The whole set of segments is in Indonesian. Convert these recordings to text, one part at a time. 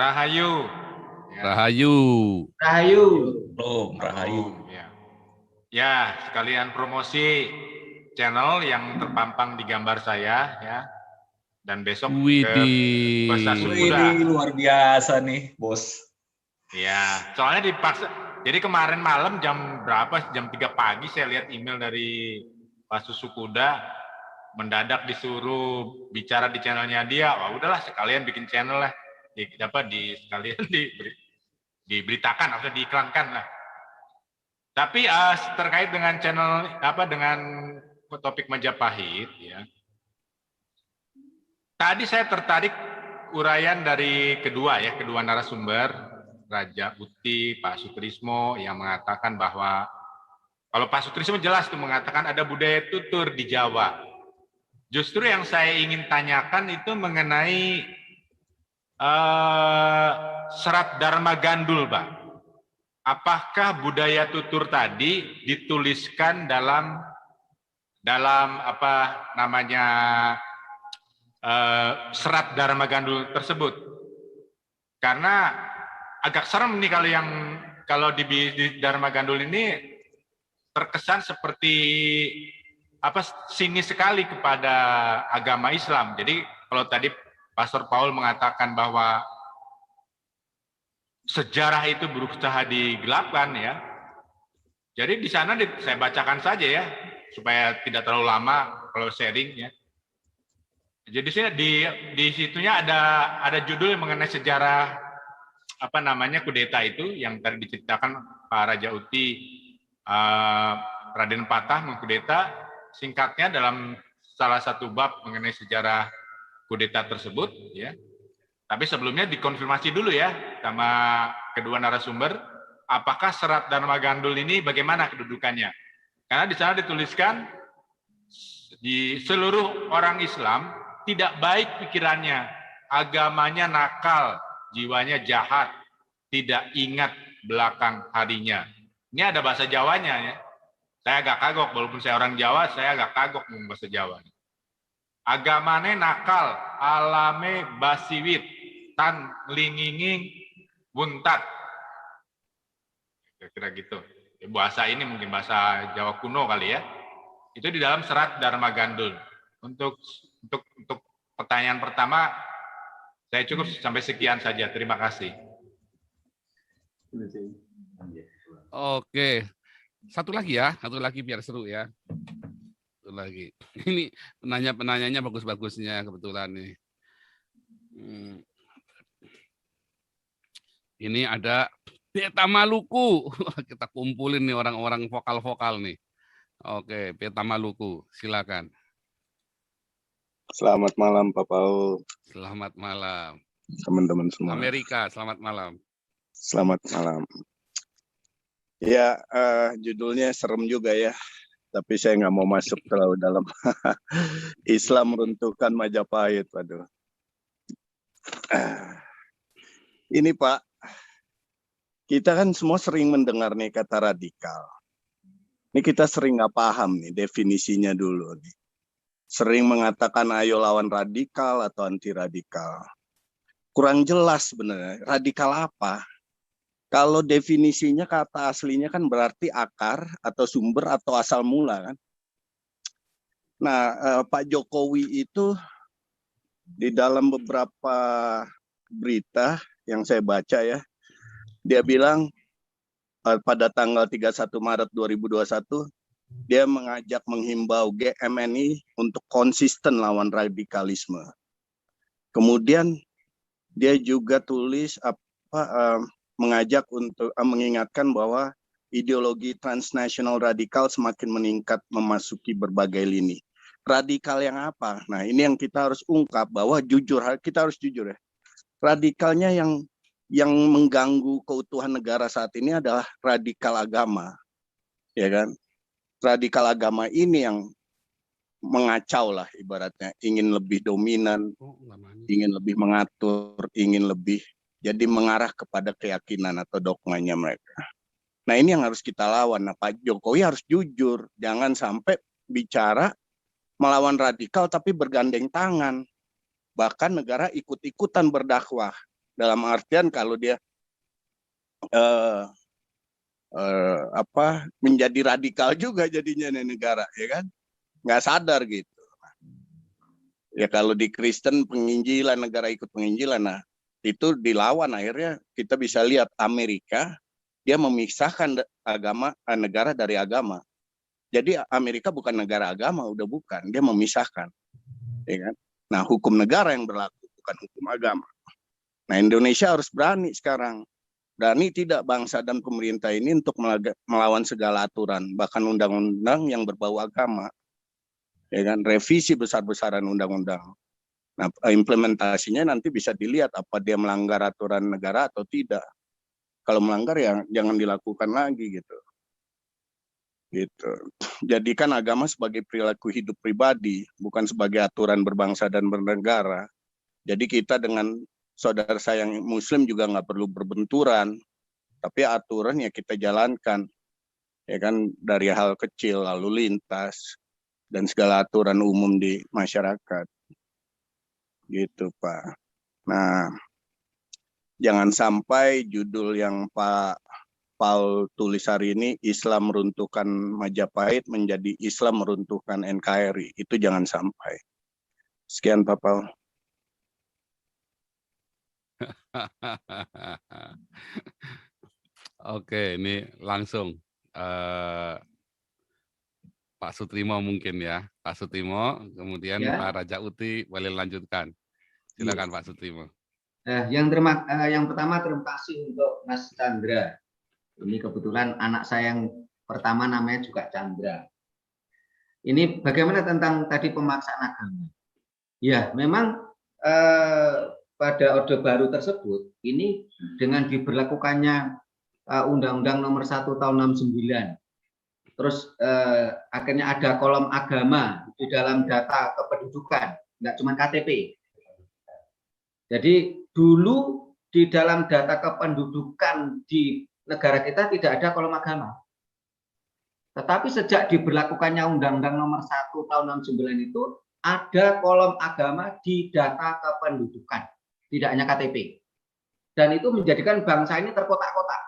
Rahayu. Ya. Rahayu. Rahayu. Belum, Rahayu. Ya. Ya, sekalian promosi channel yang terpampang di gambar saya ya. Dan besok ke Widih. Pesasu Ini Kuda. luar biasa nih, Bos. Ya, soalnya dipaksa. Jadi kemarin malam jam berapa? Jam 3 pagi saya lihat email dari Pak Susu Kuda mendadak disuruh bicara di channelnya dia. Wah, udahlah sekalian bikin channel lah. Sekalian diberitakan atau diiklankan lah. Tapi terkait dengan channel dengan topik Majapahit ya. Tadi saya tertarik uraian dari kedua narasumber, Raja Uti, Pak Sutrismo yang mengatakan bahwa kalau Pak Sutrismo jelas tuh mengatakan ada budaya tutur di Jawa. Justru yang saya ingin tanyakan itu mengenai Serat Dharma Gandul, Pak. Apakah budaya tutur tadi dituliskan dalam Serat Dharma Gandul tersebut? Karena agak serem nih kalau di Dharma Gandul ini terkesan seperti sinis sekali kepada agama Islam. Jadi kalau tadi Pastor Paul mengatakan bahwa sejarah itu berusaha digelapkan ya. Jadi di sana saya bacakan saja ya supaya tidak terlalu lama kalau sharing ya. Jadi di situnya ada judul yang mengenai sejarah kudeta itu yang tadi diceritakan Pak Raja Uti, Raden Patah mengkudeta. Singkatnya dalam salah satu bab mengenai sejarah kudeta tersebut ya. Tapi sebelumnya dikonfirmasi dulu ya sama kedua narasumber, apakah Serat Dharma Gandul ini bagaimana kedudukannya? Karena di sana dituliskan di seluruh orang Islam tidak baik pikirannya, agamanya nakal, jiwanya jahat, tidak ingat belakang harinya. Ini ada bahasa Jawanya ya. Saya agak kagok, walaupun saya orang Jawa, saya agak kagok ngomong bahasa Jawa. Agamane nakal, alame basiwit, tan linginging buntat. Kira-kira gitu. Bahasa ini mungkin bahasa Jawa kuno kali ya. Itu di dalam Serat Dharma Gandul. Untuk pertanyaan pertama, saya cukup sampai sekian saja. Terima kasih. Oke. Satu lagi biar seru ya. Satu lagi. Ini penanya-penanyanya bagus-bagusnya kebetulan nih. Ini ada Beta Maluku. Kita kumpulin nih orang-orang vokal-vokal nih. Oke, Beta Maluku, silakan. Selamat malam Pak Paul. Selamat malam. Teman-teman semua. Amerika, selamat malam. Selamat malam. Ya, judulnya serem juga ya. Tapi saya nggak mau masuk terlalu dalam. Islam meruntuhkan Majapahit, waduh. Ini Pak, kita kan semua sering mendengar nih kata radikal. Ini kita sering nggak paham nih definisinya dulu nih. Sering mengatakan ayo lawan radikal atau anti radikal. Kurang jelas sebenarnya radikal apa. Kalau definisinya kata aslinya kan berarti akar atau sumber atau asal mula kan. Nah Pak Jokowi itu di dalam beberapa berita yang saya baca ya, dia bilang pada tanggal 31 Maret 2021 dia mengajak menghimbau GMNI untuk konsisten lawan radikalisme. Kemudian dia juga tulis mengajak untuk mengingatkan bahwa ideologi transnasional radikal semakin meningkat memasuki berbagai lini. Radikal yang apa? Nah, ini yang kita harus ungkap bahwa kita harus jujur ya. Radikalnya yang mengganggu keutuhan negara saat ini adalah radikal agama. Ya kan? Radikal agama ini yang mengacau lah ibaratnya, ingin lebih dominan, ingin lebih mengatur, ingin lebih jadi mengarah kepada keyakinan atau dogmanya mereka. Nah ini yang harus kita lawan. Nah Pak Jokowi harus jujur, jangan sampai bicara melawan radikal tapi bergandeng tangan. Bahkan negara ikut-ikutan berdakwah. Dalam artian kalau dia menjadi radikal juga jadinya nih negara, ya kan? Nggak sadar gitu. Ya kalau di Kristen penginjilan, negara ikut penginjilan, nah itu dilawan. Akhirnya kita bisa lihat Amerika, dia memisahkan negara dari agama. Jadi Amerika bukan negara agama, udah bukan, dia memisahkan, ya kan? Nah, hukum negara yang berlaku, bukan hukum agama. Nah, Indonesia harus berani sekarang. Berani tidak bangsa dan pemerintah ini untuk melawan segala aturan, bahkan undang-undang yang berbau agama. Ya kan, revisi besar-besaran undang-undang. Nah, implementasinya nanti bisa dilihat apa dia melanggar aturan negara atau tidak. Kalau melanggar ya jangan dilakukan lagi gitu. Gitu. Jadikan agama sebagai perilaku hidup pribadi, bukan sebagai aturan berbangsa dan bernegara. Jadi kita dengan saudara saya yang Muslim juga nggak perlu berbenturan, tapi aturan ya kita jalankan, ya kan, dari hal kecil lalu lintas dan segala aturan umum di masyarakat, gitu Pak. Nah, jangan sampai judul yang Pak Paul tulis hari ini, Islam meruntuhkan Majapahit, menjadi Islam meruntuhkan NKRI. Itu jangan sampai. Sekian Pak Paul. Oke, ini langsung Pak Sutrimo mungkin ya. Pak Sutrimo, kemudian Ya. Pak Raja Uti boleh lanjutkan. Silakan Pak Sutrimo. Yang pertama terima kasih untuk Mas Chandra. Ini kebetulan anak saya yang pertama namanya juga Chandra. Ini bagaimana tentang tadi pemaksaan agama? Ya, memang pada Orde Baru tersebut ini dengan diberlakukannya Undang-Undang Nomor 1 Tahun 69. Terus akhirnya ada kolom agama di dalam data kependudukan, nggak cuma KTP. Jadi dulu di dalam data kependudukan di negara kita tidak ada kolom agama. Tetapi sejak diberlakukannya Undang-Undang Nomor 1 Tahun 69 itu ada kolom agama di data kependudukan, tidak hanya KTP. Dan itu menjadikan bangsa ini terkotak-kotak.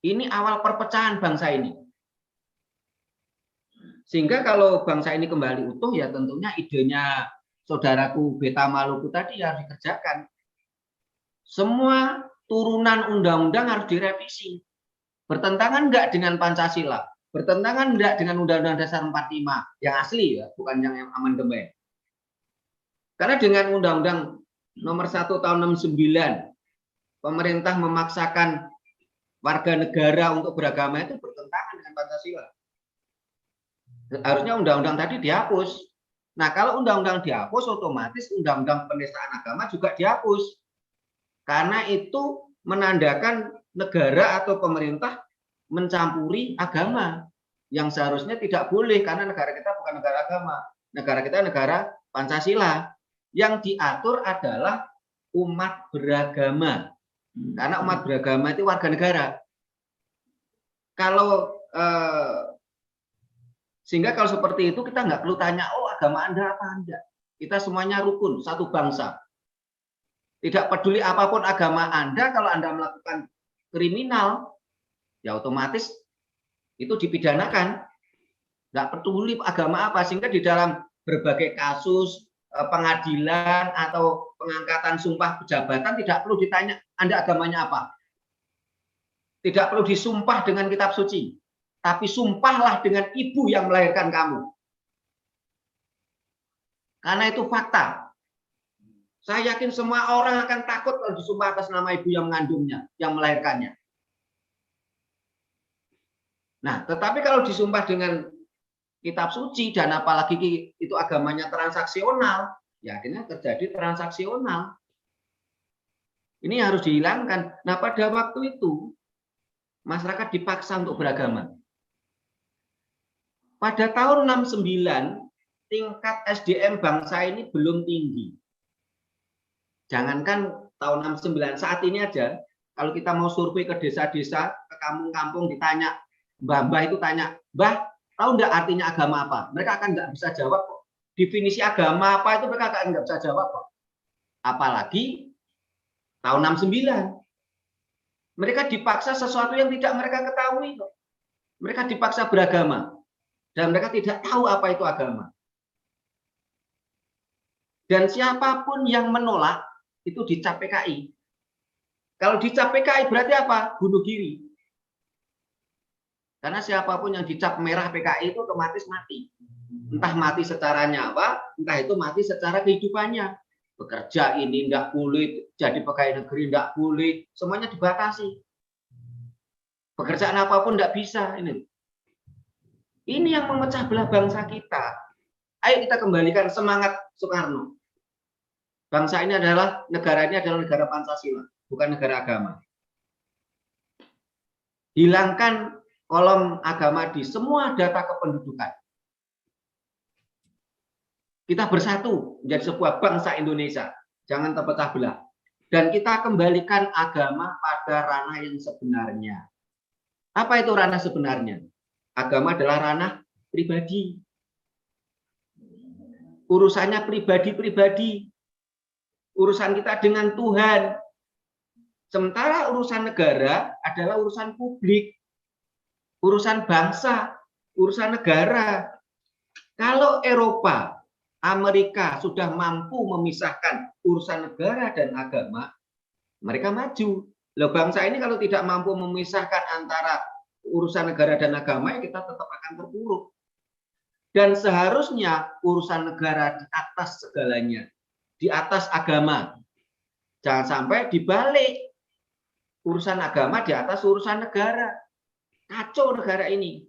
Ini awal perpecahan bangsa ini. Sehingga kalau bangsa ini kembali utuh, ya tentunya idenya saudaraku Beta Maluku tadi harus dikerjakan. Semua turunan undang-undang harus direvisi. Bertentangan enggak dengan Pancasila? Bertentangan enggak dengan Undang-Undang Dasar 45 yang asli ya, bukan yang amandemen. Karena dengan Undang-Undang Nomor 1 Tahun 69, pemerintah memaksakan warga negara untuk beragama itu bertentangan dengan Pancasila. Harusnya undang-undang tadi dihapus. Nah, kalau undang-undang dihapus, otomatis undang-undang penistaan agama juga dihapus. Karena itu menandakan negara atau pemerintah mencampuri agama yang seharusnya tidak boleh, karena negara kita bukan negara agama. Negara kita negara Pancasila. Yang diatur adalah umat beragama. Karena umat beragama itu warga negara. Sehingga kalau seperti itu kita nggak perlu tanya, oh agama Anda apa Anda. Kita semuanya rukun, satu bangsa. Tidak peduli apapun agama Anda, kalau Anda melakukan kriminal, ya otomatis itu dipidanakan. Nggak peduli agama apa, sehingga di dalam berbagai kasus pengadilan atau pengangkatan sumpah jabatan tidak perlu ditanya Anda agamanya apa. Tidak perlu disumpah dengan kitab suci, tapi sumpahlah dengan ibu yang melahirkan kamu. Karena itu fakta. Saya yakin semua orang akan takut kalau disumpah atas nama ibu yang mengandungnya, yang melahirkannya. Nah, tetapi kalau disumpah dengan kitab suci dan apalagi itu agamanya transaksional, ya akhirnya terjadi transaksional. Ini harus dihilangkan. Nah, pada waktu itu masyarakat dipaksa untuk beragama. Pada tahun 69 tingkat SDM bangsa ini belum tinggi. Jangankan tahun 69, saat ini aja kalau kita mau survei ke desa-desa, ke kampung-kampung ditanya, mbah-mbah itu tanya, "Mbah, tahu nggak artinya agama apa?" Mereka akan nggak bisa jawab kok. Definisi agama apa itu mereka nggak bisa jawab kok. Apalagi tahun 69. Mereka dipaksa sesuatu yang tidak mereka ketahui. Mereka dipaksa beragama. Dan mereka tidak tahu apa itu agama. Dan siapapun yang menolak, itu dicap PKI. Kalau dicap PKI berarti apa? Bunuh diri. Karena siapapun yang dicap merah PKI itu otomatis mati. Entah mati secara nyawa, entah itu mati secara kehidupannya. Bekerja ini enggak boleh, jadi pegawai negeri enggak boleh, semuanya dibatasi. Pekerjaan apapun enggak bisa. Ini yang memecah belah bangsa kita. Ayo kita kembalikan semangat Soekarno. Bangsa ini adalah negara Pancasila, bukan negara agama. Hilangkan kolom agama di semua data kependudukan. Kita bersatu menjadi sebuah bangsa Indonesia. Jangan terpecah belah. Dan kita kembalikan agama pada ranah yang sebenarnya. Apa itu ranah sebenarnya? Agama adalah ranah pribadi. Urusannya pribadi-pribadi. Urusan kita dengan Tuhan. Sementara urusan negara adalah urusan publik. Urusan bangsa, urusan negara. Kalau Eropa, Amerika sudah mampu memisahkan urusan negara dan agama, mereka maju. Loh, bangsa ini kalau tidak mampu memisahkan antara urusan negara dan agama, ya kita tetap akan terpuruk. Dan seharusnya urusan negara di atas segalanya, di atas agama. Jangan sampai dibalik. Urusan agama di atas urusan negara. Kacau negara ini.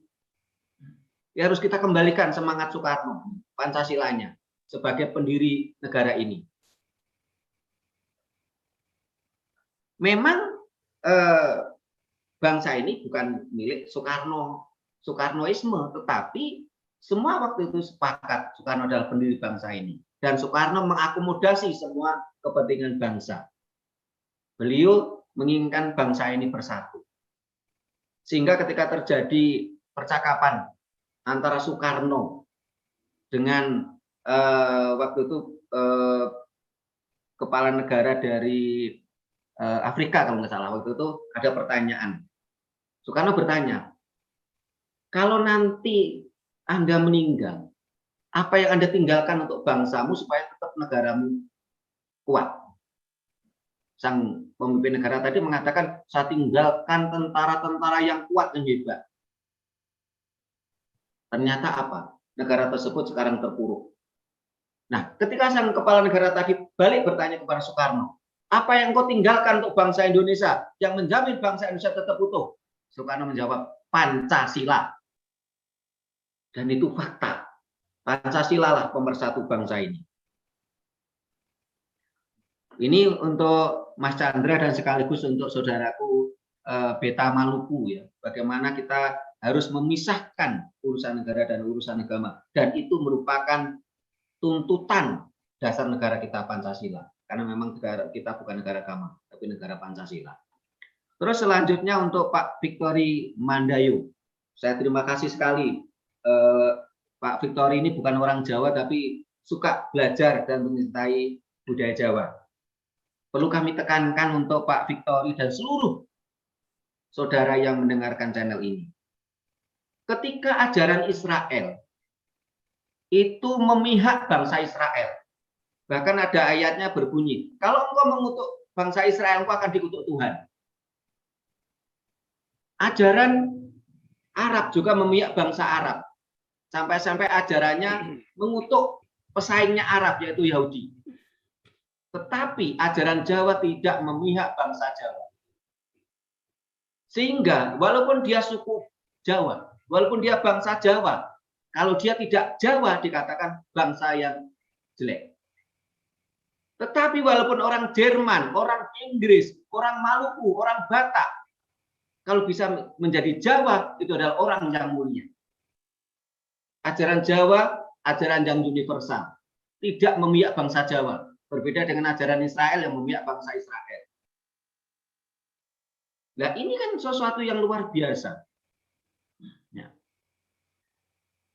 Ya, harus kita kembalikan semangat Soekarno, Pancasilanya, sebagai pendiri negara ini. Memang bangsa ini bukan milik Soekarno, Soekarnoisme, tetapi semua waktu itu sepakat Soekarno adalah pendiri bangsa ini. Dan Soekarno mengakomodasi semua kepentingan bangsa. Beliau menginginkan bangsa ini bersatu. Sehingga ketika terjadi percakapan antara Soekarno dengan waktu itu kepala negara dari Afrika kalau nggak salah, waktu itu ada pertanyaan. Soekarno bertanya, kalau nanti Anda meninggal, apa yang Anda tinggalkan untuk bangsamu supaya tetap negaramu kuat? Sang pemimpin negara tadi mengatakan, saya tinggalkan tentara-tentara yang kuat dan hebat. Ternyata apa? Negara tersebut sekarang terpuruk. Nah, ketika sang kepala negara tadi balik bertanya kepada Soekarno, apa yang kau tinggalkan untuk bangsa Indonesia yang menjamin bangsa Indonesia tetap utuh? Soekarno menjawab, Pancasila. Dan itu fakta. Pancasila lah pemersatu bangsa ini. Ini untuk Mas Chandra dan sekaligus untuk saudaraku Beta Maluku ya. Bagaimana kita harus memisahkan urusan negara dan urusan agama. Dan itu merupakan tuntutan dasar negara kita Pancasila. Karena memang kita bukan negara agama, tapi negara Pancasila. Terus selanjutnya untuk Pak Victory Mandayu. Saya terima kasih sekali. Pak Victory ini bukan orang Jawa, tapi suka belajar dan mencintai budaya Jawa. Perlu kami tekankan untuk Pak Victory dan seluruh saudara yang mendengarkan channel ini. Ketika ajaran Israel itu memihak bangsa Israel, bahkan ada ayatnya berbunyi, kalau engkau mengutuk bangsa Israel, engkau akan dikutuk Tuhan. Ajaran Arab juga memihak bangsa Arab. Sampai-sampai ajarannya mengutuk pesaingnya Arab, yaitu Yahudi. Tetapi ajaran Jawa tidak memihak bangsa Jawa. Sehingga walaupun dia suku Jawa, walaupun dia bangsa Jawa, kalau dia tidak Jawa dikatakan bangsa yang jelek. Tetapi walaupun orang Jerman, orang Inggris, orang Maluku, orang Batak, kalau bisa menjadi Jawa, itu adalah orang yang mulia. Ajaran Jawa, ajaran yang universal. Tidak memihak bangsa Jawa. Berbeda dengan ajaran Israel yang memihak bangsa Israel. Nah, ini kan sesuatu yang luar biasa. Ya.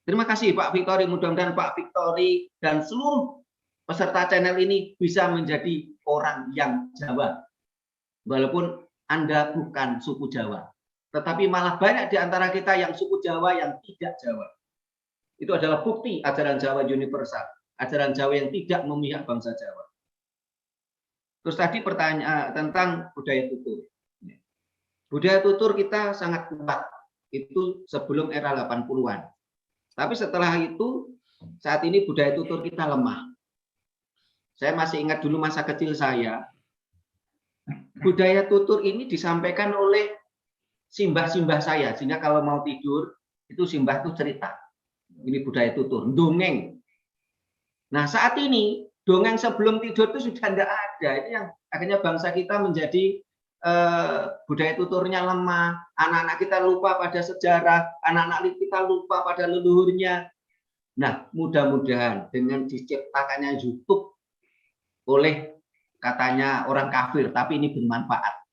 Terima kasih Pak Victory. Mudah-mudahan Pak Victory dan seluruh peserta channel ini bisa menjadi orang yang Jawa. Walaupun Anda bukan suku Jawa. Tetapi malah banyak di antara kita yang suku Jawa yang tidak Jawa. Itu adalah bukti ajaran Jawa universal. Ajaran Jawa yang tidak memihak bangsa Jawa. Terus tadi pertanyaan tentang budaya tutur. Budaya tutur kita sangat kuat. Itu sebelum era 80-an. Tapi setelah itu, saat ini budaya tutur kita lemah. Saya masih ingat dulu masa kecil saya, budaya tutur ini disampaikan oleh simbah-simbah saya. Sehingga kalau mau tidur, itu simbah itu cerita. Ini budaya tutur, dongeng. Nah saat ini, dongeng sebelum tidur itu sudah tidak ada. Itu yang akhirnya bangsa kita menjadi budaya tuturnya lemah. Anak-anak kita lupa pada sejarah, anak-anak kita lupa pada leluhurnya. Nah mudah-mudahan dengan diciptakannya YouTube oleh katanya orang kafir, tapi ini bermanfaat.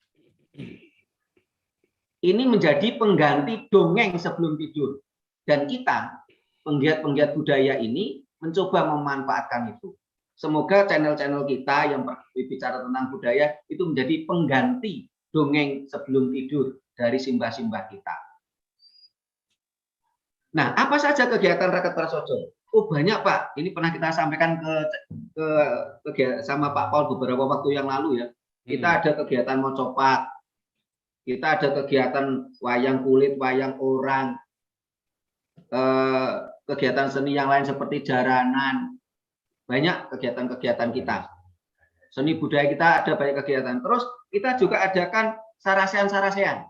Ini menjadi pengganti dongeng sebelum tidur. Dan kita, penggiat-penggiat budaya ini, mencoba memanfaatkan itu. Semoga channel-channel kita yang berbicara tentang budaya itu menjadi pengganti dongeng sebelum tidur dari simbah-simbah kita. Nah, apa saja kegiatan Raket Prasojo? Oh banyak Pak, ini pernah kita sampaikan ke sama Pak Paul beberapa waktu yang lalu ya. Kita ada kegiatan mocopat, kita ada kegiatan wayang kulit, wayang orang, kegiatan seni yang lain seperti jaranan, banyak kegiatan-kegiatan kita. Seni budaya kita ada banyak kegiatan. Terus kita juga adakan sarasean-sarasean.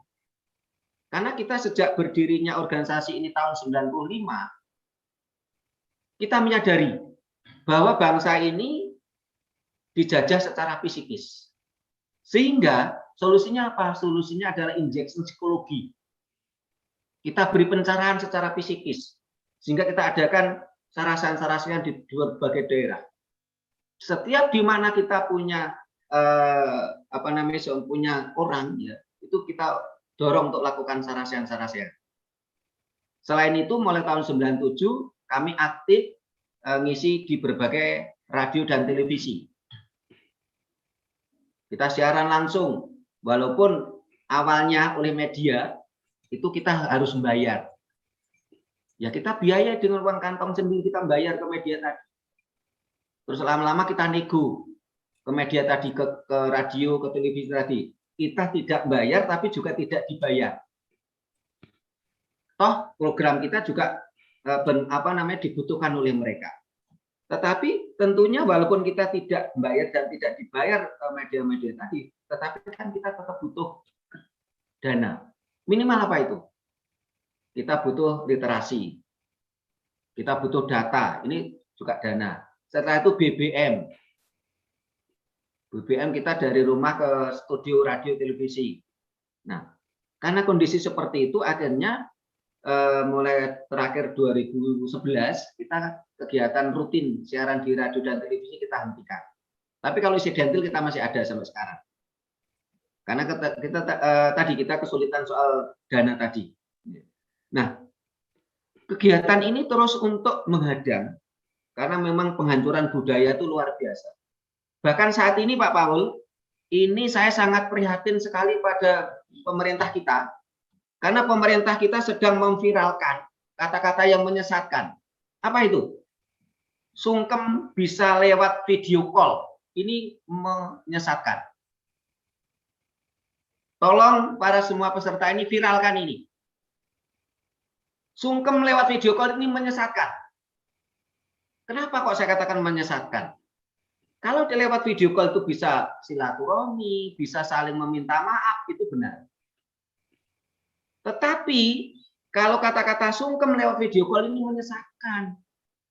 Karena kita sejak berdirinya organisasi ini tahun 95, kita menyadari bahwa bangsa ini dijajah secara psikis. Sehingga solusinya apa? Solusinya adalah injeksi psikologi. Kita beri pencerahan secara psikis. Sehingga kita adakan sarasean-sarasean di berbagai daerah. Setiap di mana kita punya punya orang ya, itu kita dorong untuk lakukan sarasean-sarasean. Selain itu mulai tahun 97 kami aktif ngisi di berbagai radio dan televisi. Kita siaran langsung, walaupun awalnya oleh media itu kita harus membayar. Ya kita biaya dengan uang kantong sendiri, kita bayar ke media tadi. Terus lama-lama kita nego ke media tadi, ke radio, ke televisi tadi. Kita tidak bayar tapi juga tidak dibayar. Toh program kita juga dibutuhkan oleh mereka. Tetapi tentunya walaupun kita tidak bayar dan tidak dibayar media-media tadi, tetapi kan kita tetap butuh dana. Minimal apa itu? Kita butuh literasi. Kita butuh data. Ini juga dana. Setelah itu BBM. BBM kita dari rumah ke studio radio televisi. Nah, karena kondisi seperti itu akhirnya mulai terakhir 2011 kita kegiatan rutin siaran di radio dan televisi kita hentikan. Tapi kalau insidental kita masih ada sampai sekarang. Karena kita kesulitan soal dana tadi. Nah, kegiatan ini terus untuk menghadang karena memang penghancuran budaya itu luar biasa. Bahkan saat ini Pak Paul, ini saya sangat prihatin sekali pada pemerintah kita. Karena pemerintah kita sedang memviralkan kata-kata yang menyesatkan. Apa itu? Sungkem bisa lewat video call. Ini menyesatkan. Tolong para semua peserta ini viralkan ini. Sungkem lewat video call ini menyesatkan. Kenapa kok saya katakan menyesatkan? Kalau lewat video call itu bisa silaturahmi, bisa saling meminta maaf, itu benar. Tetapi kalau kata-kata sungkem lewat video call ini menyesatkan.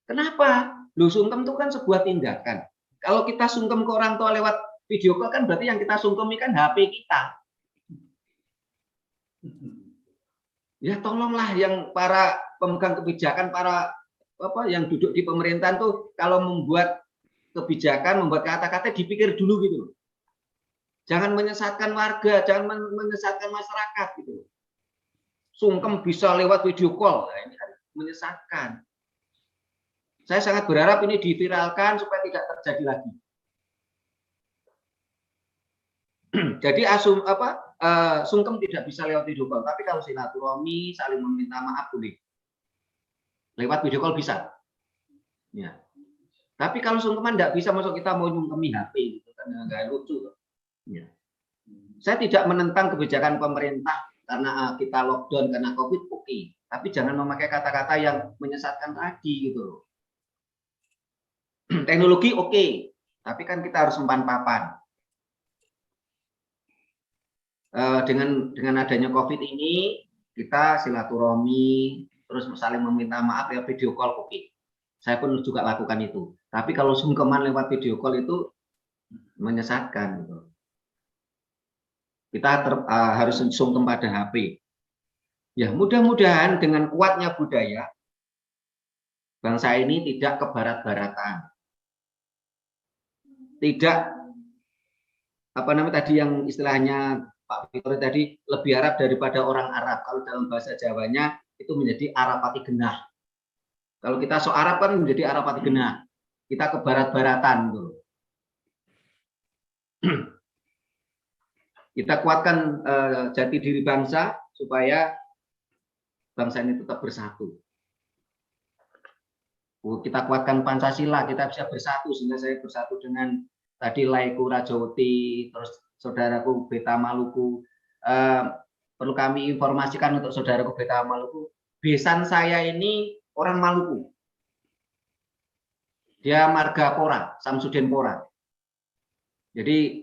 Kenapa? Loh, sungkem itu kan sebuah tindakan. Kalau kita sungkem ke orang tua lewat video call kan berarti yang kita sungkemi kan HP kita. Ya tolonglah yang para pemegang kebijakan, para yang duduk di pemerintahan tuh kalau membuat kebijakan, membuat kata-kata dipikir dulu gitu. Jangan menyesatkan warga, jangan menyesatkan masyarakat gitu. Sungkem bisa lewat video call, nah, ini kan menyesatkan. Saya sangat berharap ini diviralkan supaya tidak terjadi lagi. Jadi sungkem tidak bisa lewat video call, tapi kalau silaturahmi, saling meminta maaf boleh. Lewat video call bisa. Ya. Tapi kalau sungkeman tidak bisa, masuk kita mau nyungkemi HP gitu kan nggak lucu. Ya. Saya tidak menentang kebijakan pemerintah karena kita lockdown karena COVID, oke. Tapi jangan memakai kata-kata yang menyesatkan tadi gitu loh. Teknologi oke, tapi kan kita harus umpan papan. Dengan adanya COVID ini, kita silaturahmi, terus saling meminta maaf ya video call oke. Saya pun juga lakukan itu. Tapi kalau sungkeman lewat video call itu menyesatkan. Gitu. Kita harus sungkem pada HP. Ya mudah-mudahan dengan kuatnya budaya, bangsa ini tidak ke barat-baratan. Tidak tadi yang istilahnya Pak Victor tadi lebih Arab daripada orang Arab. Kalau dalam bahasa Jawanya itu menjadi Arapati genah. Kalau kita Arab kan menjadi Arapati genah. Kita ke barat-baratan gitu. Kita kuatkan jati diri bangsa supaya bangsa ini tetap bersatu. Kita kuatkan Pancasila, kita bisa bersatu sehingga saya bersatu dengan tadi Laiku Rajawati, terus saudaraku Beta Maluku. Perlu kami informasikan untuk saudaraku Beta Maluku, besan saya ini orang Maluku. Dia marga Pora, Samsudin Pora. Jadi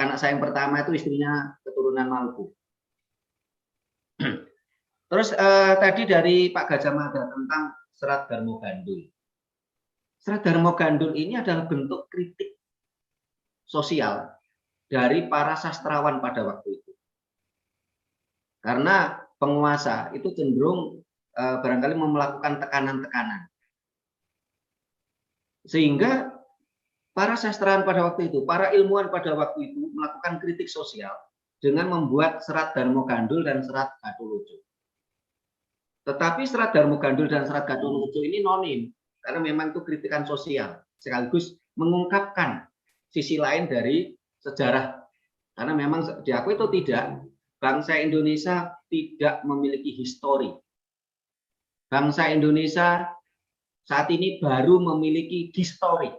anak saya yang pertama itu istrinya keturunan Maluku. Terus tadi dari Pak Gajah Mada tentang Serat Darmo Gandul. Serat Darmo Gandul ini adalah bentuk kritik sosial dari para sastrawan pada waktu itu. Karena penguasa itu cenderung barangkali melakukan tekanan-tekanan. Sehingga para sastrawan pada waktu itu, para ilmuwan pada waktu itu melakukan kritik sosial dengan membuat Serat Darmo Gandul dan Serat Gatholoco. Tetapi Serat Darmo Gandul dan Serat Gatholoco ini nonim, karena memang itu kritikan sosial, sekaligus mengungkapkan sisi lain dari sejarah. Karena memang diakui atau tidak, bangsa Indonesia tidak memiliki histori. Bangsa Indonesia saat ini baru memiliki histori.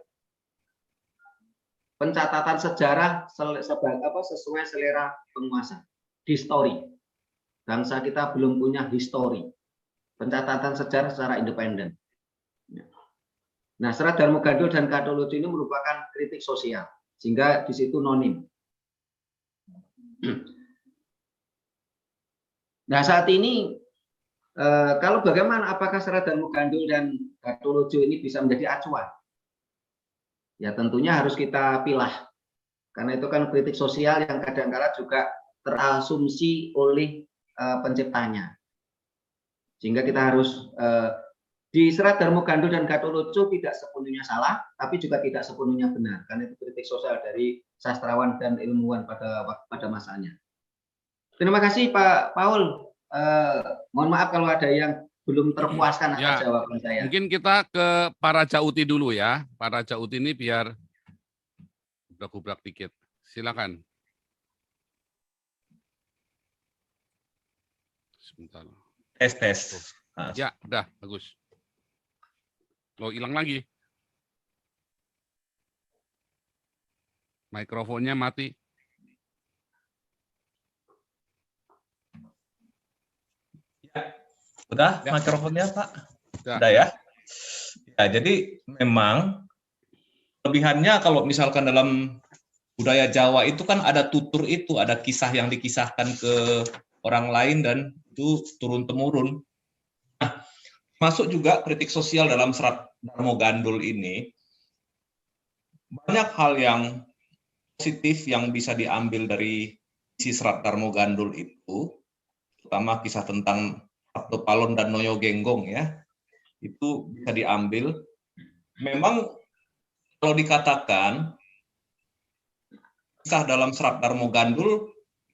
Pencatatan sejarah sesuai selera penguasa. Histori. Bangsa kita belum punya histori. Pencatatan sejarah secara independen. Nah, Serat Darmo Gandul dan Gatholoco ini merupakan kritik sosial, sehingga di situ nonim. Nah, saat ini kalau bagaimana apakah Serat Darmo Gandul dan Gatholoco ini bisa menjadi acuan? Ya tentunya harus kita pilah. Karena itu kan kritik sosial yang kadang-kala juga terasumsi oleh penciptanya. Sehingga kita harus di Serat Darmo Gandul dan Gatholoco tidak sepenuhnya salah, tapi juga tidak sepenuhnya benar. Karena itu kritik sosial dari sastrawan dan ilmuwan pada masanya. Terima kasih Pak Paul. Mohon maaf kalau ada yang belum terpuaskan atas jawaban saya. Mungkin kita ke Pak Raja Uti dulu ya. Pak Raja Uti ini biar gubrak-gubrak dikit. Silakan. Sebentar. Tes. Ya, udah bagus. Loh, hilang lagi. Mikrofonnya mati. Udah Ya. mikrofonnya Pak? Ya. Udah ya? Ya, jadi memang kelebihannya kalau misalkan dalam budaya Jawa itu kan ada tutur itu, ada kisah yang dikisahkan ke orang lain dan itu turun-temurun. Nah, masuk juga kritik sosial dalam Serat Darmo Gandul ini. Banyak hal yang positif yang bisa diambil dari isi Serat Darmo Gandul itu, terutama kisah tentang Sabto Palon dan Noyo Genggong ya, itu bisa diambil. Memang kalau dikatakan kisah dalam Serat Darmo Gandul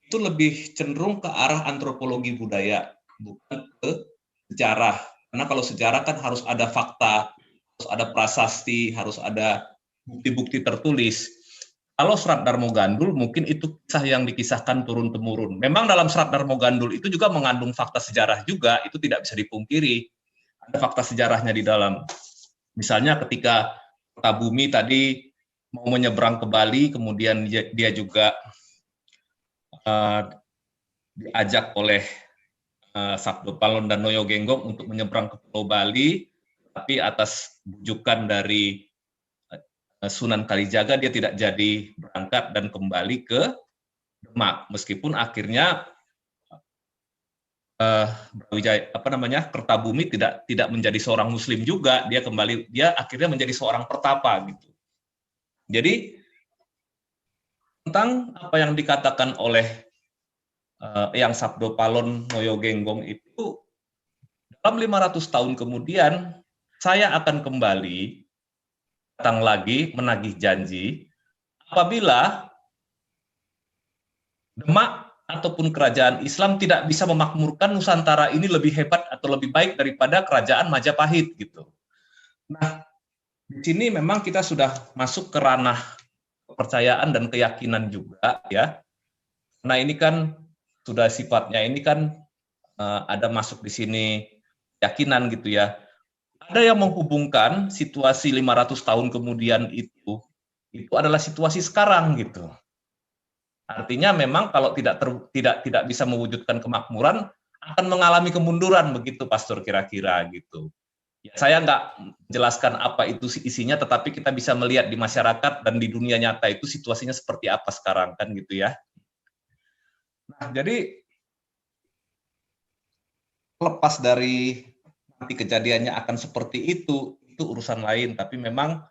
itu lebih cenderung ke arah antropologi budaya, bukan ke sejarah. Karena kalau sejarah kan harus ada fakta, harus ada prasasti, harus ada bukti-bukti tertulis. Kalau Serat Darmo Gandul mungkin itu kisah yang dikisahkan turun-temurun. Memang dalam Serat Darmo Gandul itu juga mengandung fakta sejarah juga, itu tidak bisa dipungkiri. Ada fakta sejarahnya di dalam. Misalnya ketika Kertabumi tadi mau menyeberang ke Bali, kemudian dia juga diajak oleh Sabdo Palon dan Noyo Genggong untuk menyeberang ke Pulau Bali, tapi atas bujukan dari Sunan Kalijaga dia tidak jadi berangkat dan kembali ke Demak, meskipun akhirnya Kertabumi tidak menjadi seorang Muslim juga, dia akhirnya menjadi seorang pertapa gitu. Jadi tentang apa yang dikatakan oleh Eyang Sabdo Palon Noyo Genggong itu, dalam 500 tahun kemudian saya akan kembali datang lagi menagih janji apabila Demak ataupun kerajaan Islam tidak bisa memakmurkan Nusantara ini lebih hebat atau lebih baik daripada kerajaan Majapahit gitu. Nah, di sini memang kita sudah masuk ke ranah kepercayaan dan keyakinan juga ya. Nah, ini kan sudah sifatnya ini kan ada masuk di sini keyakinan gitu ya. Ada yang menghubungkan situasi 500 tahun kemudian itu adalah situasi sekarang gitu. Artinya memang kalau tidak bisa mewujudkan kemakmuran akan mengalami kemunduran begitu Pastor kira-kira gitu. Ya, saya nggak jelaskan apa itu isinya, tetapi kita bisa melihat di masyarakat dan di dunia nyata itu situasinya seperti apa sekarang kan gitu ya. Nah, jadi lepas dari nanti kejadiannya akan seperti itu urusan lain, tapi memang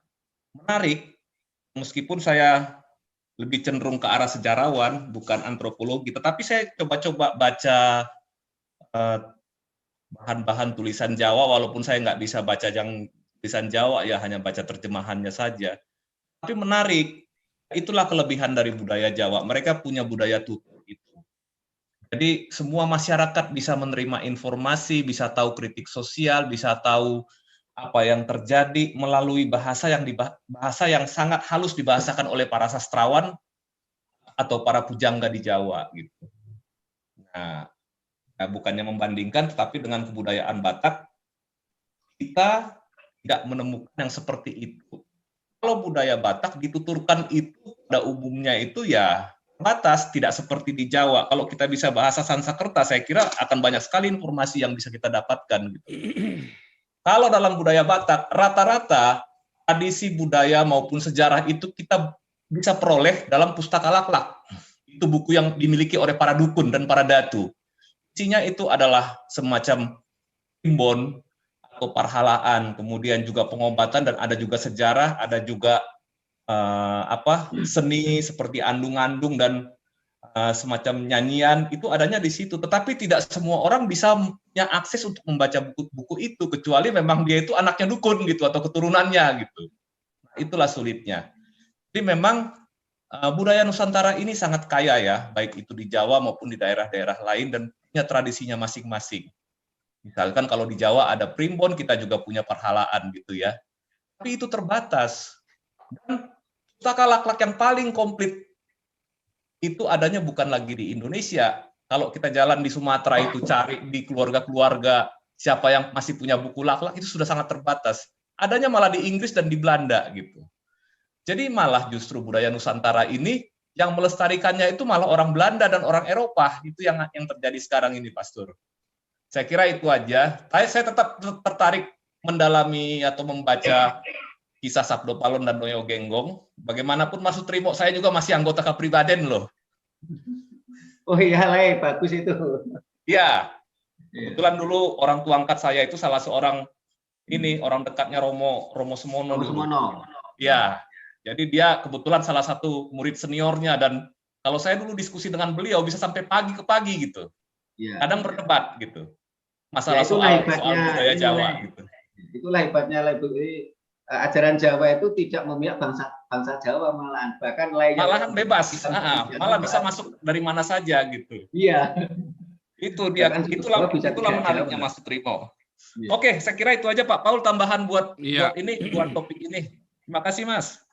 menarik, meskipun saya lebih cenderung ke arah sejarawan, bukan antropologi, tetapi saya coba-coba baca bahan-bahan tulisan Jawa, walaupun saya nggak bisa baca yang tulisan Jawa, ya hanya baca terjemahannya saja. Tapi menarik, itulah kelebihan dari budaya Jawa, mereka punya budaya tutur itu. Jadi semua masyarakat bisa menerima informasi, bisa tahu kritik sosial, bisa tahu apa yang terjadi melalui bahasa yang sangat halus dibahasakan oleh para sastrawan atau para pujangga di Jawa gitu. Nah, bukannya membandingkan, tetapi dengan kebudayaan Batak kita tidak menemukan yang seperti itu. Kalau budaya Batak dituturkan itu pada umumnya itu ya terbatas, tidak seperti di Jawa. Kalau kita bisa bahasa Sanskerta, saya kira akan banyak sekali informasi yang bisa kita dapatkan. Gitu. Kalau dalam budaya Batak, rata-rata tradisi budaya maupun sejarah itu kita bisa peroleh dalam Pustaka Laklak. Itu buku yang dimiliki oleh para dukun dan para datu. Isinya itu adalah semacam primbon atau parhalaan, kemudian juga pengobatan, dan ada juga sejarah, ada juga seni seperti andung-andung dan semacam nyanyian, itu adanya di situ. Tetapi tidak semua orang bisa punya akses untuk membaca buku itu, kecuali memang dia itu anaknya dukun gitu atau keturunannya gitu. Nah, itulah sulitnya. Jadi memang budaya Nusantara ini sangat kaya ya, baik itu di Jawa maupun di daerah-daerah lain, dan punya tradisinya masing-masing. Misalkan kalau di Jawa ada primbon, kita juga punya perhalaan gitu ya. Tapi itu terbatas. Dan Pustaka Laklak yang paling komplit itu adanya bukan lagi di Indonesia. Kalau kita jalan di Sumatera itu cari di keluarga-keluarga siapa yang masih punya buku Laklak, itu sudah sangat terbatas. Adanya malah di Inggris dan di Belanda gitu. Jadi malah justru budaya Nusantara ini yang melestarikannya itu malah orang Belanda dan orang Eropa. Itu yang terjadi sekarang ini, Pastor. Saya kira itu aja. Saya tetap tertarik mendalami atau membaca kisah Sabdo Palon dan Noyo Genggong. Bagaimanapun Mas Sutrimo, saya juga masih anggota Kapribaden loh. Oh iya, bagus itu. Ya, kebetulan dulu orang tua angkat saya itu salah seorang orang dekatnya Romo Semono. Ya, jadi dia kebetulan salah satu murid seniornya, dan kalau saya dulu diskusi dengan beliau bisa sampai pagi ke pagi gitu. Ya. Kadang berdebat gitu. Masalah ya, soal budaya Jawa gitu. Itulah hebatnya ajaran Jawa itu tidak memihak bangsa Jawa, malahan bebas, malah bisa masuk dari mana saja gitu. Iya. Itulah menariknya Mas Sutrimo. Iya. Oke, saya kira itu aja Pak Paul tambahan buat Iya. ini, buat topik ini. Terima kasih Mas.